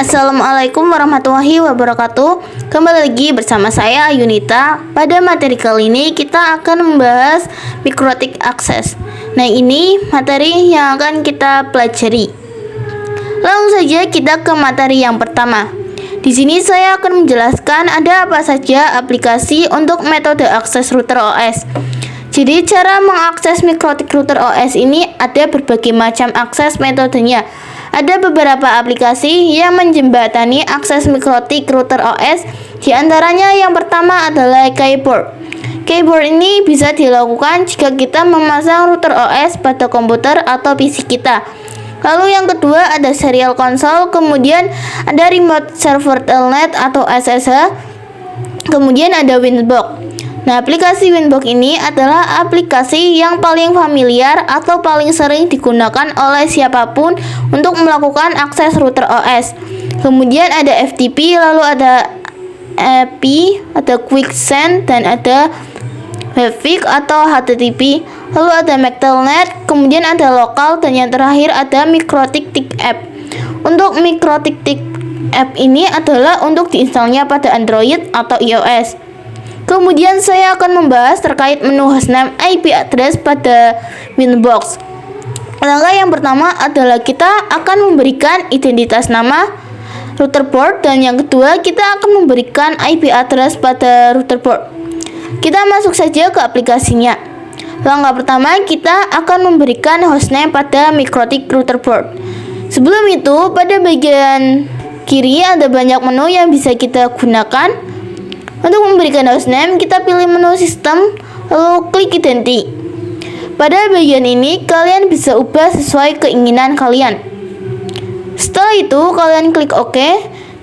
Assalamualaikum warahmatullahi wabarakatuh. Kembali lagi bersama saya Yunita. Pada materi kali ini kita akan membahas mikrotik akses. Nah, ini materi yang akan kita pelajari. Langsung saja kita ke materi yang pertama. Di sini saya akan menjelaskan ada apa saja aplikasi untuk metode akses router OS. Jadi cara mengakses mikrotik router OS ini ada berbagai macam akses metodenya. Ada beberapa aplikasi yang menjembatani akses mikrotik router OS. Di antaranya yang pertama adalah keyboard. Keyboard ini bisa dilakukan jika kita memasang router OS pada komputer atau PC kita. Lalu yang kedua ada serial console, kemudian ada remote server telnet atau SSH, kemudian ada Winbox. Nah, aplikasi Winbox ini adalah aplikasi yang paling familiar atau paling sering digunakan oleh siapapun untuk melakukan akses router OS. Kemudian ada FTP, lalu ada EP, ada QuickSend, dan ada Webfix atau HTTP. Lalu ada MAC Telnet, kemudian ada lokal, dan yang terakhir ada Mikrotik App. Untuk Mikrotik App ini adalah untuk diinstalnya pada Android atau iOS. Kemudian saya akan membahas terkait menu hostname IP address pada Winbox. Langkah yang pertama adalah kita akan memberikan identitas nama router port, dan yang kedua kita akan memberikan IP address pada router port. Kita masuk saja ke aplikasinya. Langkah pertama kita akan memberikan hostname pada mikrotik router port. Sebelum itu pada bagian kiri ada banyak menu yang bisa kita gunakan. Untuk memberikan hostname, kita pilih menu sistem, lalu klik identity. Pada bagian ini, kalian bisa ubah sesuai keinginan kalian. Setelah itu, kalian klik OK,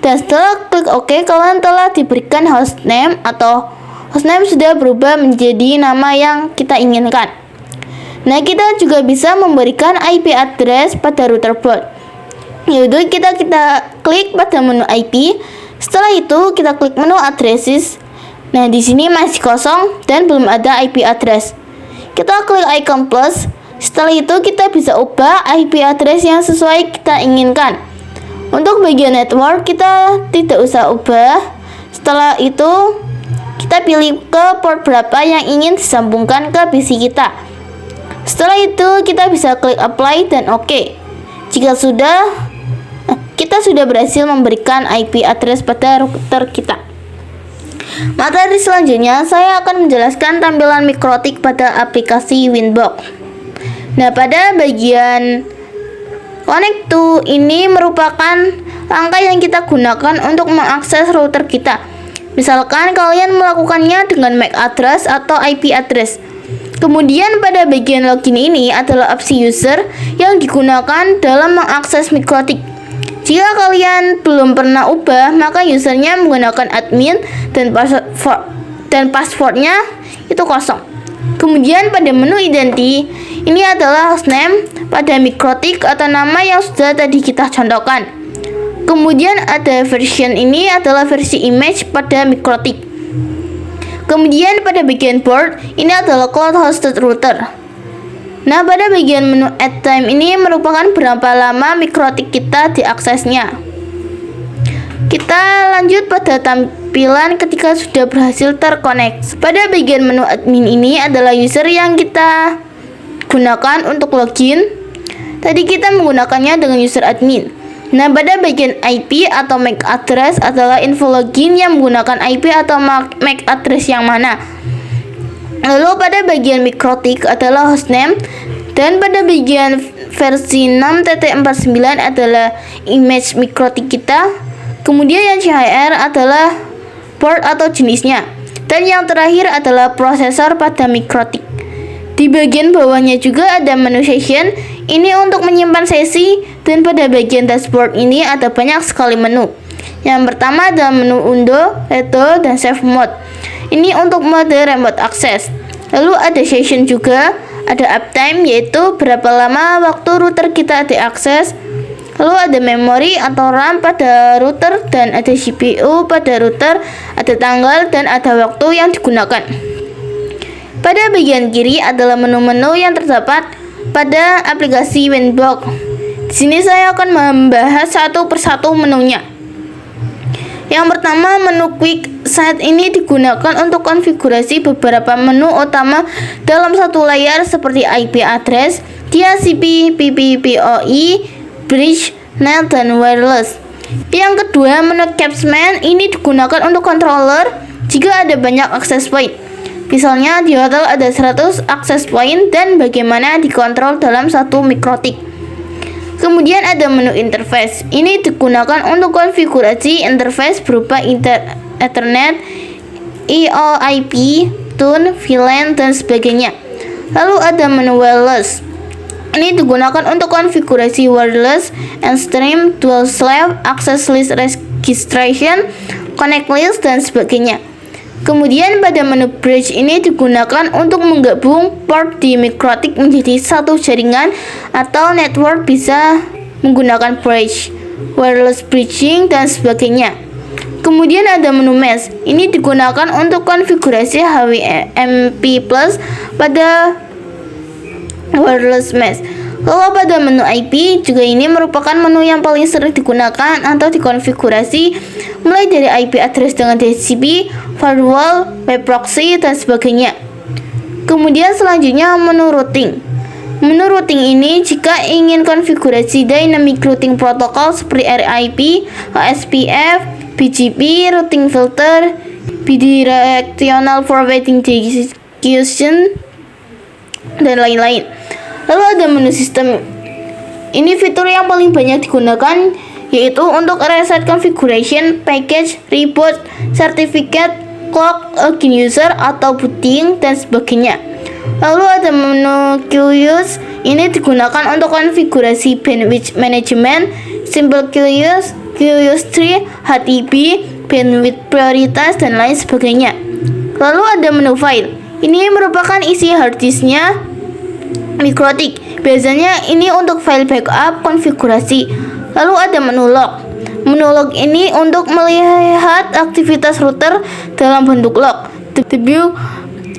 dan setelah klik OK, kalian telah diberikan hostname atau hostname sudah berubah menjadi nama yang kita inginkan. Nah, kita juga bisa memberikan IP address pada router port. Yaitu kita klik pada menu IP. Setelah itu kita klik menu addresses. Nah, di sini masih kosong dan belum ada IP address. Kita klik icon plus. Setelah itu kita bisa ubah IP address yang sesuai kita inginkan. Untuk bagian network kita tidak usah ubah. Setelah itu kita pilih ke port berapa yang ingin disambungkan ke PC kita. Setelah itu kita bisa klik apply dan OK. Jika sudah, kita sudah berhasil memberikan IP address pada router kita. Materi selanjutnya saya akan menjelaskan tampilan mikrotik pada aplikasi Winbox. Nah, pada bagian connect to ini merupakan langkah yang kita gunakan untuk mengakses router kita. Misalkan kalian melakukannya dengan MAC address atau IP address. Kemudian pada bagian login ini adalah opsi user yang digunakan dalam mengakses mikrotik. Jika kalian belum pernah ubah, maka usernya menggunakan admin dan passwordnya itu kosong. Kemudian pada menu identity, ini adalah hostname pada mikrotik atau nama yang sudah tadi kita contohkan. Kemudian ada version, ini adalah versi image pada mikrotik. Kemudian pada bagian port, ini adalah cloud hosted router. Nah, pada bagian menu add time ini merupakan berapa lama mikrotik kita diaksesnya. Kita lanjut pada tampilan ketika sudah berhasil terkonek. Pada bagian menu admin ini adalah user yang kita gunakan untuk login. Tadi kita menggunakannya dengan user admin. Nah, pada bagian IP atau MAC address adalah info login yang menggunakan IP atau MAC address yang mana. Lalu pada bagian mikrotik adalah hostname, dan pada bagian versi 6.49 adalah image mikrotik kita. Kemudian yang CHR adalah port atau jenisnya, dan yang terakhir adalah prosesor pada mikrotik. Di bagian bawahnya juga ada menu session, ini untuk menyimpan sesi, dan pada bagian dashboard ini ada banyak sekali menu. Yang pertama adalah menu undo, retro, dan save mode. Ini untuk mode remote access. Lalu ada session juga, ada uptime yaitu berapa lama waktu router kita diakses. Lalu ada memori atau RAM pada router, dan ada CPU pada router, ada tanggal, dan ada waktu yang digunakan. Pada bagian kiri adalah menu-menu yang terdapat pada aplikasi Winbox. Di sini saya akan membahas satu persatu menunya. Yang pertama, menu Quick Set ini digunakan untuk konfigurasi beberapa menu utama dalam satu layar seperti IP address, DHCP, PPPoE, bridge, net, dan wireless. Yang kedua, menu Capsman ini digunakan untuk controller jika ada banyak access point. Misalnya di hotel ada 100 access point dan bagaimana dikontrol dalam satu mikrotik. Kemudian ada menu interface. Ini digunakan untuk konfigurasi interface berupa Ethernet, EOIP, tune, VLAN, dan sebagainya. Lalu ada menu wireless. Ini digunakan untuk konfigurasi wireless and stream, dual slave, access list registration, connect list, dan sebagainya. Kemudian pada menu bridge ini digunakan untuk menggabung port di mikrotik menjadi satu jaringan atau network, bisa menggunakan bridge, wireless bridging, dan sebagainya. Kemudian ada menu mesh. Ini digunakan untuk konfigurasi HWMP+ pada wireless mesh. Kalau pada menu IP, juga ini merupakan menu yang paling sering digunakan atau dikonfigurasi, mulai dari IP address dengan DHCP, firewall, web proxy, dan sebagainya. Kemudian selanjutnya menu routing. Menu routing ini jika ingin konfigurasi dynamic routing protokol seperti RIP, OSPF, BGP, routing filter, bidirectional forwarding execution, dan lain-lain. Lalu ada menu sistem. Ini fitur yang paling banyak digunakan, yaitu untuk reset configuration, package, reboot, certificate, clock, login user, atau booting, dan sebagainya. Lalu ada menu queues. Ini digunakan untuk konfigurasi bandwidth management, simple queues, queues tree, HTTP, bandwidth prioritas, dan lain sebagainya. Lalu ada menu file. Ini merupakan isi harddisknya mikrotik. Biasanya ini untuk file backup konfigurasi. Lalu ada menu log. Menu log ini untuk melihat aktivitas router dalam bentuk log. The view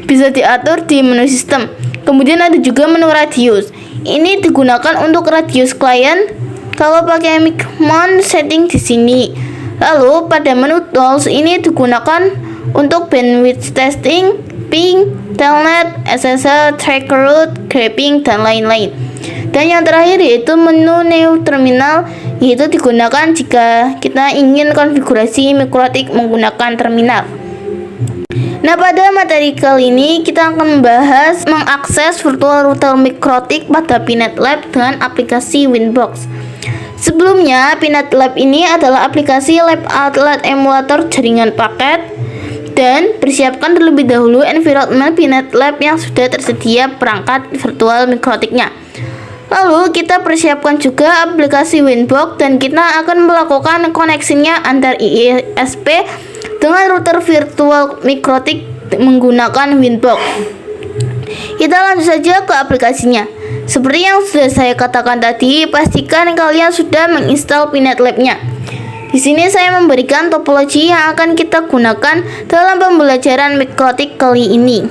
bisa diatur di menu sistem. Kemudian ada juga menu radius. Ini digunakan untuk radius client. Kalau pakai mic mount setting di sini. Lalu pada menu tools ini digunakan untuk bandwidth testing, ping, telnet, SSL, tracker route, graping, dan lain-lain. Dan yang terakhir yaitu menu new terminal, yaitu digunakan jika kita ingin konfigurasi mikrotik menggunakan terminal. Nah, pada materi kali ini kita akan membahas mengakses virtual router mikrotik pada Pinet Lab dengan aplikasi Winbox. Sebelumnya, Pinet Lab ini adalah aplikasi lab outlet emulator jaringan paket, dan persiapkan terlebih dahulu environment Pinet Lab yang sudah tersedia perangkat virtual mikrotiknya. Lalu kita persiapkan juga aplikasi Winbox dan kita akan melakukan koneksinya antar ISP dengan router virtual mikrotik menggunakan Winbox. Kita lanjut saja ke aplikasinya. Seperti yang sudah saya katakan tadi, pastikan kalian sudah menginstal Pinet Lab-nya. Di sini saya memberikan topologi yang akan kita gunakan dalam pembelajaran mikrotik kali ini.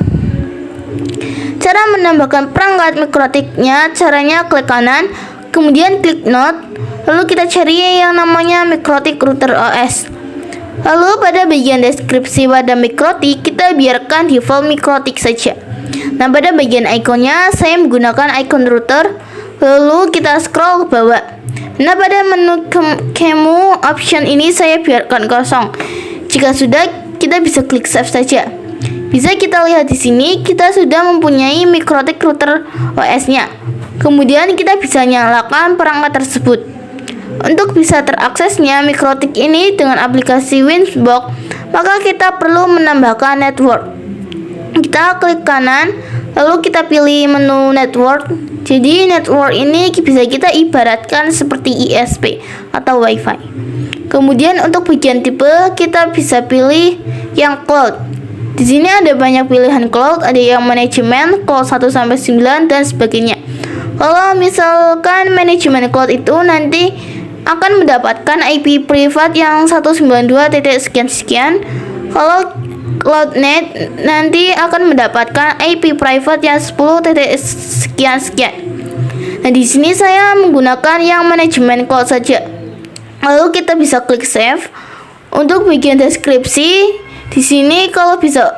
Cara menambahkan perangkat mikrotiknya, caranya klik kanan, kemudian klik Node, lalu kita cari yang namanya mikrotik router OS. Lalu pada bagian deskripsi pada mikrotik, kita biarkan default mikrotik saja. Nah, pada bagian ikonnya, saya menggunakan ikon router, lalu kita scroll ke bawah. Nah, pada menu Kemu option ini saya biarkan kosong. Jika sudah, kita bisa klik save saja. Bisa kita lihat di sini, kita sudah mempunyai mikrotik router OS-nya. Kemudian kita bisa nyalakan perangkat tersebut. Untuk bisa teraksesnya mikrotik ini dengan aplikasi Winbox, maka kita perlu menambahkan network. Kita klik kanan, lalu kita pilih menu network. Jadi network ini bisa kita ibaratkan seperti ISP atau WiFi. Kemudian untuk bagian tipe, kita bisa pilih yang cloud. Di sini ada banyak pilihan cloud, ada yang manajemen, cloud 1 sampai 9, dan sebagainya. Kalau misalkan manajemen cloud itu nanti akan mendapatkan IP privat yang 192.sekian-sekian. Kalau CloudNet nanti akan mendapatkan IP private yang 10.sekian-sekian. Nah, di sini saya menggunakan yang manajemen cloud saja. Lalu kita bisa klik save. Untuk bagian deskripsi, di sini kalau bisa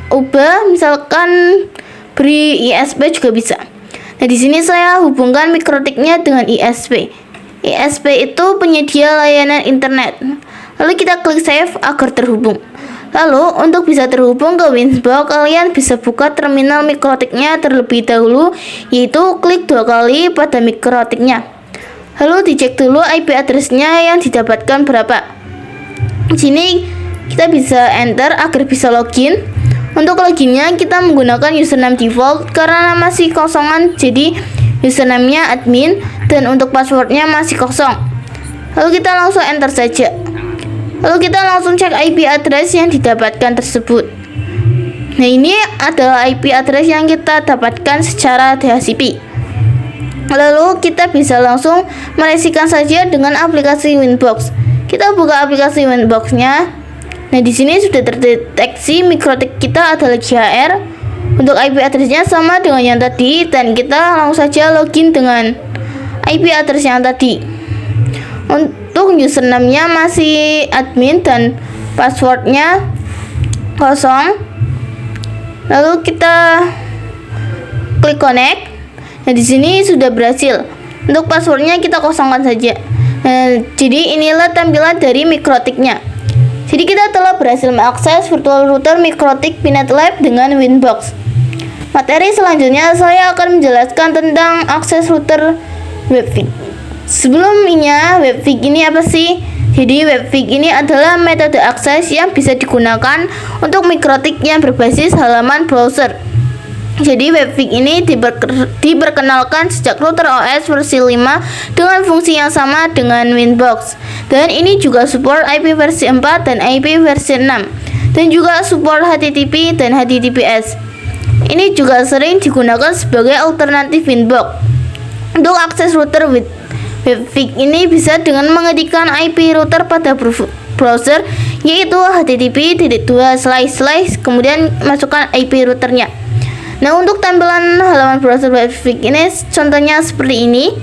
ubah, misalkan beri ISP juga bisa. Nah, di sini saya hubungkan mikrotiknya dengan ISP. ISP itu penyedia layanan internet. Lalu kita klik save agar terhubung. Lalu untuk bisa terhubung ke Winbox, kalian bisa buka terminal mikrotiknya terlebih dahulu, yaitu klik 2 kali pada mikrotiknya. Lalu dicek dulu IP addressnya yang didapatkan berapa. Di sini kita bisa enter agar bisa login. Untuk loginnya kita menggunakan username default karena masih kosongan, jadi username-nya admin dan untuk passwordnya masih kosong. Lalu kita langsung enter saja. Lalu kita langsung cek IP address yang didapatkan tersebut. Nah, ini adalah IP address yang kita dapatkan secara DHCP. Lalu kita bisa langsung meresikan saja dengan aplikasi Winbox. Kita buka aplikasi Winbox-nya. Nah, di sini sudah terdeteksi mikrotik kita adalah GHR. Untuk IP address-nya sama dengan yang tadi dan kita langsung saja login dengan IP address yang tadi. Untuk username-nya masih admin dan passwordnya kosong. Lalu kita klik connect. Nah, di sini sudah berhasil. Untuk passwordnya kita kosongkan saja. Jadi inilah tampilan dari mikrotiknya. Jadi kita telah berhasil mengakses virtual router mikrotik Pinet Lab dengan Winbox. Materi selanjutnya saya akan menjelaskan tentang akses router WebFig. Sebelumnya, WebFig ini apa sih? Jadi WebFig ini adalah metode akses yang bisa digunakan untuk mikrotik yang berbasis halaman browser. Jadi WebFig ini diperkenalkan sejak router OS versi 5 dengan fungsi yang sama dengan Winbox. Dan ini juga support IP versi 4 dan IP versi 6. Dan juga support HTTP dan HTTPS. Ini juga sering digunakan sebagai alternatif Winbox. Untuk akses router WebFig ini bisa dengan mengetikkan IP router pada browser, yaitu http:// kemudian masukkan IP routernya. Nah, untuk tampilan halaman browser WebFig ini contohnya seperti ini.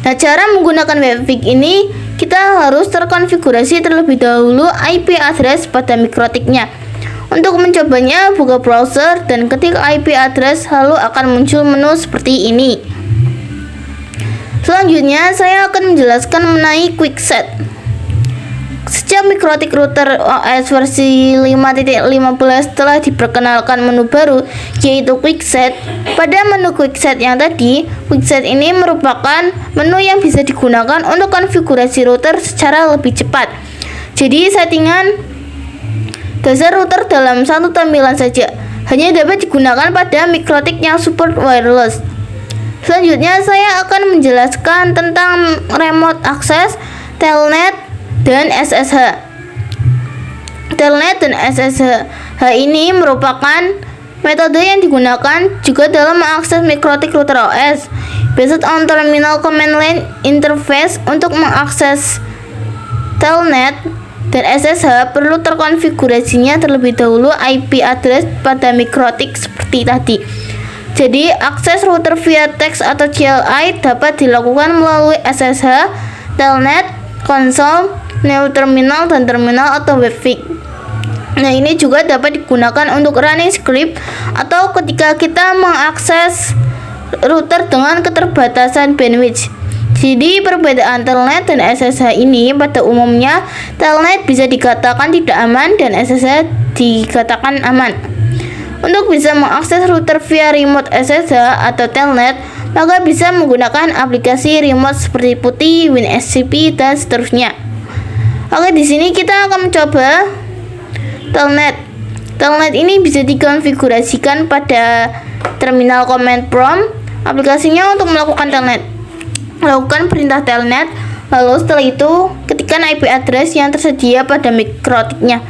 Nah, cara menggunakan WebFig ini kita harus terkonfigurasi terlebih dahulu IP address pada mikrotiknya. Untuk mencobanya, buka browser dan ketik IP address, lalu akan muncul menu seperti ini. Selanjutnya, saya akan menjelaskan mengenai quickset. Sejak mikrotik router OS versi 5.15 telah diperkenalkan menu baru, yaitu quickset. Pada menu quickset yang tadi, quickset ini merupakan menu yang bisa digunakan untuk konfigurasi router secara lebih cepat. Jadi settingan dasar router dalam satu tampilan saja, hanya dapat digunakan pada mikrotik yang support wireless. Selanjutnya saya akan menjelaskan tentang remote access, telnet, dan SSH. Telnet dan SSH ini merupakan metode yang digunakan juga dalam mengakses mikrotik router OS based on terminal command line interface. Untuk mengakses telnet dan SSH perlu terkonfigurasinya terlebih dahulu IP address pada mikrotik seperti tadi. Jadi akses router via text atau CLI dapat dilakukan melalui SSH, telnet, konsol, neo terminal, dan terminal atau WebFig. Nah, ini juga dapat digunakan untuk running script atau ketika kita mengakses router dengan keterbatasan bandwidth. Jadi perbedaan telnet dan SSH ini pada umumnya telnet bisa dikatakan tidak aman dan SSH dikatakan aman. Untuk bisa mengakses router via remote SSH atau telnet, maka bisa menggunakan aplikasi remote seperti PuTTY, WinSCP, dan seterusnya. Oke, di sini kita akan mencoba telnet. Telnet ini bisa dikonfigurasikan pada terminal command prompt. Aplikasinya untuk melakukan telnet. Lakukan perintah telnet, lalu setelah itu ketikkan IP address yang tersedia pada mikrotiknya.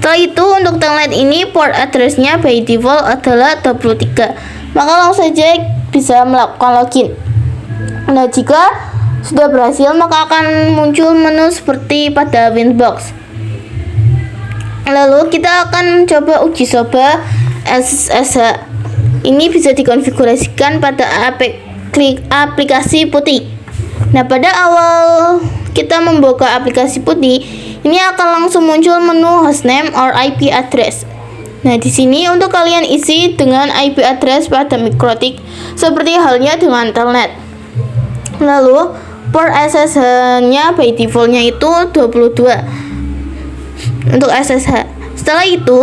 Setelah itu untuk telnet ini port address-nya by default adalah 23. Maka langsung saja bisa melakukan login. Nah, jika sudah berhasil maka akan muncul menu seperti pada Winbox. Lalu kita akan mencoba uji coba SSH. Ini bisa dikonfigurasikan pada aplikasi PuTTY. Nah, pada awal kita membuka aplikasi PuTTY, ini akan langsung muncul menu hostname or IP address. Nah, di sini untuk kalian isi dengan IP address pada mikrotik seperti halnya dengan telnet. Lalu port SSH-nya by default-nya itu 22 untuk SSH. Setelah itu,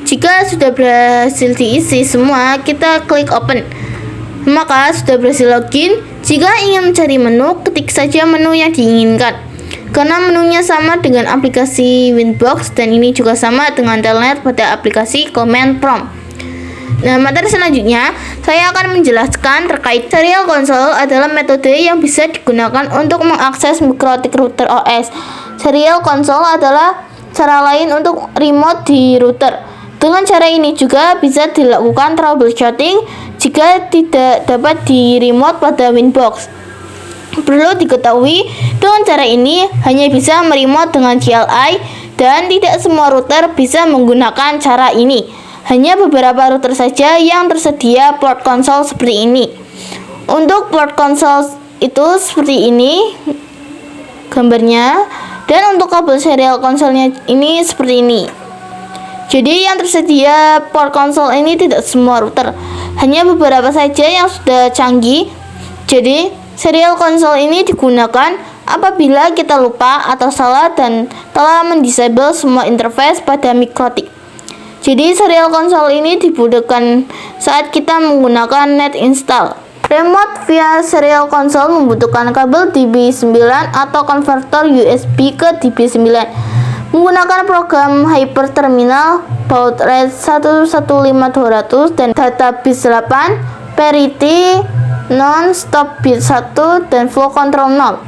jika sudah berhasil diisi semua, kita klik open. Maka sudah berhasil login. Jika ingin mencari menu, ketik saja menu yang diinginkan. Karena menunya sama dengan aplikasi Winbox dan ini juga sama dengan telnet pada aplikasi Command Prompt. Nah, materi selanjutnya saya akan menjelaskan terkait serial console adalah metode yang bisa digunakan untuk mengakses mikrotik router OS. Serial console adalah cara lain untuk remote di router. Dengan cara ini juga bisa dilakukan troubleshooting jika tidak dapat di remote pada Winbox. Perlu diketahui, dengan cara ini hanya bisa meremote dengan CLI dan tidak semua router bisa menggunakan cara ini. Hanya beberapa router saja yang tersedia port console seperti ini. Untuk port console itu seperti ini gambarnya, dan untuk kabel serial konsolnya ini seperti ini. Jadi yang tersedia port console ini tidak semua router, hanya beberapa saja yang sudah canggih. Jadi serial console ini digunakan apabila kita lupa atau salah dan telah mendisable semua interface pada mikrotik. Jadi serial console ini dibutuhkan saat kita menggunakan net install. Remote via serial console membutuhkan kabel DB9 atau konverter USB ke DB9. Menggunakan program Hyper Terminal, baud rate 115.200 dan data bit 8, parity, non-stop bit 1 dan flow control 0.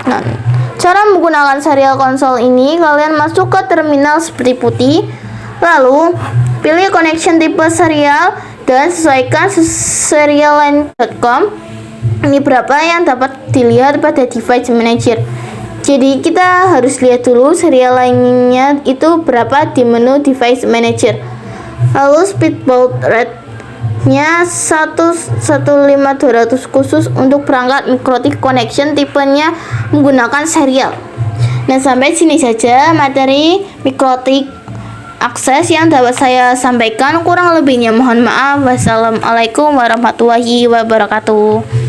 Nah, cara menggunakan serial console ini, kalian masuk ke terminal seperti putih, lalu pilih connection tipe serial dan sesuaikan serialline.com. Ini berapa yang dapat dilihat pada device manager. Jadi kita harus lihat dulu serial lainnya itu berapa di menu device manager. Lalu speed baud rate nya 115.200 khusus untuk perangkat mikrotik connection tipenya menggunakan serial. Nah, sampai sini saja materi mikrotik akses yang dapat saya sampaikan. Kurang lebihnya mohon maaf. Wassalamualaikum warahmatullahi wabarakatuh.